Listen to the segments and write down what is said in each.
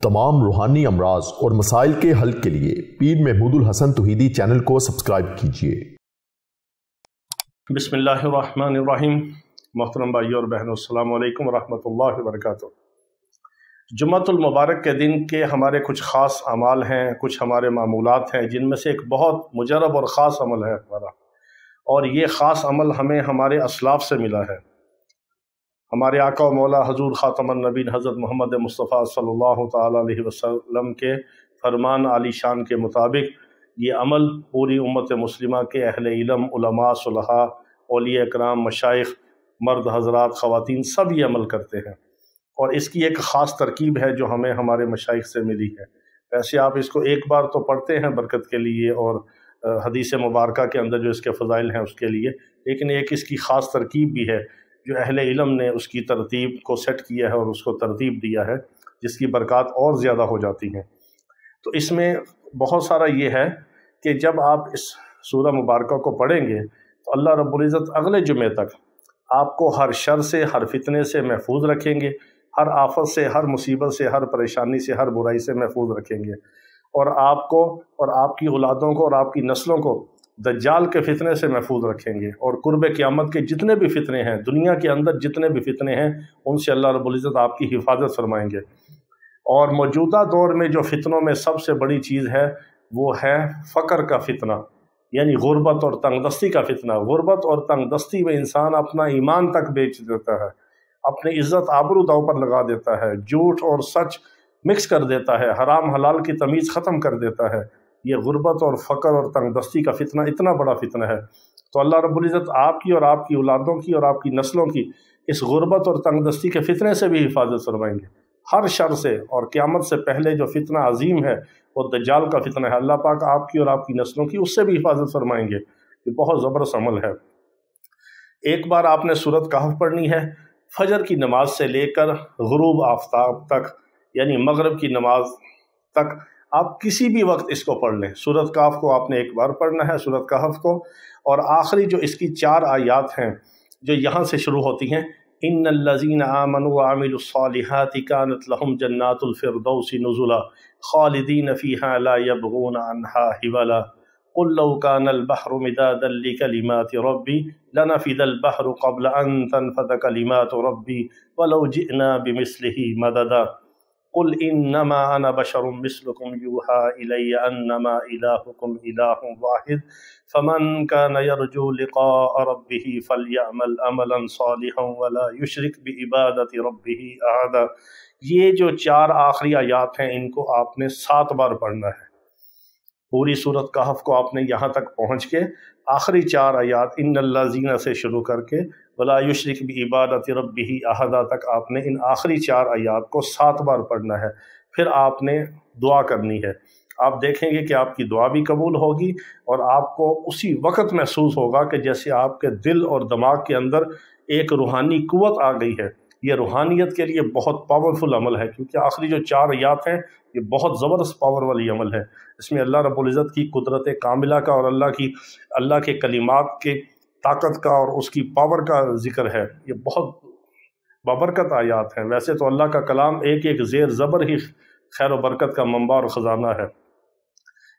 तमाम रूहानी अमराज और मसाइल के हल के लिए पीर महमूद उल हसन तौहीदी चैनल को सब्सक्राइब कीजिए। बिस्मिल्लाहिर्रहमानिर्रहीम। मोहतरम भाइयों और बहनों, अस्सलामु अलैकुम वरहमतुल्लाहि वबरकातुहू। जुम्मतुल मुबारक के दिन के हमारे कुछ ख़ास अमाल हैं, कुछ हमारे मामूलात हैं, जिनमें से एक बहुत मुजरब और ख़ास अमल है हमारा, और ये ख़ास अमल हमें हमारे असलाफ़ से मिला है। हमारे आका व मौला हजूर ख़ातमुन नबीन हज़रत मोहम्मद मुस्तफ़ा सल्लल्लाहु ताला अलैहि वसल्लम के फरमान आली शान के मुताबिक ये अमल पूरी उम्मत मुस्लिमा के अहले इल्म, उलमा, सुलहा, औलिया इकराम, मशाइख, मर्द हज़रात, ख़वातीन सब ये अमल करते हैं। और इसकी एक ख़ास तरकीब है जो हमें हमारे मशाइख से मिली है। वैसे आप इसको एक बार तो पढ़ते हैं बरकत के लिए और हदीस मुबारका के अंदर जो इसके फ़ज़ाइल हैं उसके लिए, लेकिन एक इसकी ख़ास तरकीब भी है जो अहले इल्म ने उसकी तरतीब को सेट किया है और उसको तरतीब दिया है, जिसकी बरक़ात और ज़्यादा हो जाती हैं। तो इसमें बहुत सारा ये है कि जब आप इस सूरह मुबारका को पढ़ेंगे तो अल्लाह रब्बुल इज़्ज़त अगले जुमे तक आपको हर शर से, हर फितने से महफूज रखेंगे, हर आफत से, हर मुसीबत से, हर परेशानी से, हर बुराई से महफूज रखेंगे, और आपको और आपकी औलादों को और आपकी नस्लों को दज्जाल के फितने से महफूज रखेंगे, और कुर्ब क़यामत के जितने भी फितने हैं, दुनिया के अंदर जितने भी फितने हैं, उनसे अल्लाह रब्बुल इज़्ज़त आपकी हिफाजत फरमाएंगे। और मौजूदा दौर में जो फितनों में सबसे बड़ी चीज़ है वो है फ़क्र का फितना, यानी गुर्बत और तंगदस्ती का फितना। गुर्बत और तंगदस्ती में इंसान अपना ईमान तक बेच देता है, अपनी इज़्ज़त आबरू दांव पर लगा देता है, झूठ और सच मिक्स कर देता है, हराम हलाल की तमीज़ ख़त्म कर देता है। ये गुर्बत और फ़क्र और तंगदस्ती का फितना इतना बड़ा फितना है। तो अल्लाह रब्बुल इज़्ज़त आपकी और आपकी औलादों की और आपकी नस्लों की इस गुर्बत और तंगदस्ती के फितने से भी हिफाजत फरमाएंगे, हर शर से। और क़यामत से पहले जो फितना अजीम है वो दज्जाल का फितना है, अल्लाह पाक आपकी और आपकी नस्लों की उससे भी हिफाजत फरमाएंगे। ये बहुत ज़बरदस्त अमल है। एक बार आपने सूरत कहफ पढ़नी है, फजर की नमाज से लेकर गुरूब आफ्ताब तक, यानी मगरिब की नमाज तक आप किसी भी वक्त इसको पढ़ लें। सूरत कहफ को आपने एक बार पढ़ना है, सूरत कहफ को, और आखिरी जो इसकी 4 आयात हैं जो यहाँ से शुरू होती हैं, इन्नल्लज़ीना आमनू व अमिलुस्सालिहाति कानत लहुम जन्नातुल फिरदौसी नुज़ुला खालिदीन फ़ीहा ला यबगूना अन्हा हिवला क़ुल लौ कानल बहरु मिदादन लिकलिमाति रब्बी लनफ़िदल बहरु क़ब्ल अन तनफ़द कलिमातु रब्बी वलौ जिअना बिमिस्लिही मददा क़ुल इन्नमा अना बशरुम मिस्लुकुम यूहा इलैया अन्नमा इलाहुकुम इलाहुम वाहिद फ़मन कान यरजू लिक़ाअ रब्बिही फ़लयअमल अमलन सालिहन वला युशरिक बिइबादति रब्बिही अहदा। ये जो 4 आखिरी आयात हैं इनको आपने 7 बार पढ़ना है। पूरी सूरत कहफ को आपने यहाँ तक पहुँच के आखिरी 4 आयात इन्नल्लज़ीना से शुरू करके वला युशरिक बिइबादति रब्बिही अहदा तक आपने इन आखिरी 4 आयात को 7 बार पढ़ना है। फिर आपने दुआ करनी है। आप देखेंगे कि आपकी दुआ भी कबूल होगी, और आपको उसी वक्त महसूस होगा कि जैसे आपके दिल और दिमाग के अंदर एक रूहानी कुव्वत आ गई है। ये रूहानियत के लिए बहुत पावरफुल अमल है, क्योंकि आखिरी जो 4 आयात हैं ये बहुत ज़बरदस्त पावर वाली अमल है। इसमें अल्लाह रब्बुल इज़्ज़त की कुदरत कामिला का और अल्लाह के कलिमात के ताकत का और उसकी पावर का ज़िक्र है। ये बहुत बाबरकत आयात हैं। वैसे तो अल्लाह का कलाम एक एक ज़ेर ज़बर ही खैर व बरकत का मंबा और ख़जाना है।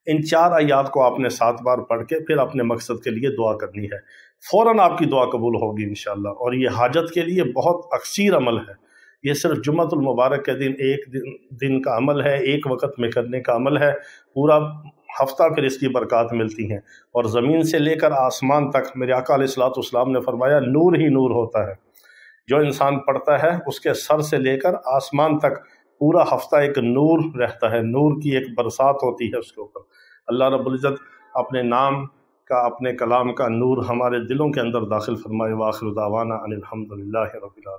इन 4 आयात को आपने 7 बार पढ़ के फिर अपने मकसद के लिए दुआ करनी है। फ़ौरन आपकी दुआ कबूल होगी इंशाअल्लाह। और ये हाजत के लिए बहुत अक्सीर अमल है। ये सिर्फ जुम्मतुल मुबारक के दिन एक दिन का अमल है, एक वक्त में करने का अमल है। पूरा हफ्ता फिर इसकी बरक़ात मिलती हैं। और ज़मीन से लेकर आसमान तक मेरे आका अलैहिस्सलातु वस्सलाम ने फरमाया नूर ही नूर होता है। जो इंसान पढ़ता है उसके सर से लेकर आसमान तक पूरा हफ्ता एक नूर रहता है, नूर की एक बरसात होती है उसके ऊपर। अल्लाह रब्बुल इज़्ज़त अपने नाम का, अपने कलाम का नूर हमारे दिलों के अंदर दाखिल फरमाए। व आखिरु दावाना अनिल हम्दुलिल्लाहि रब्बिल आलमीन।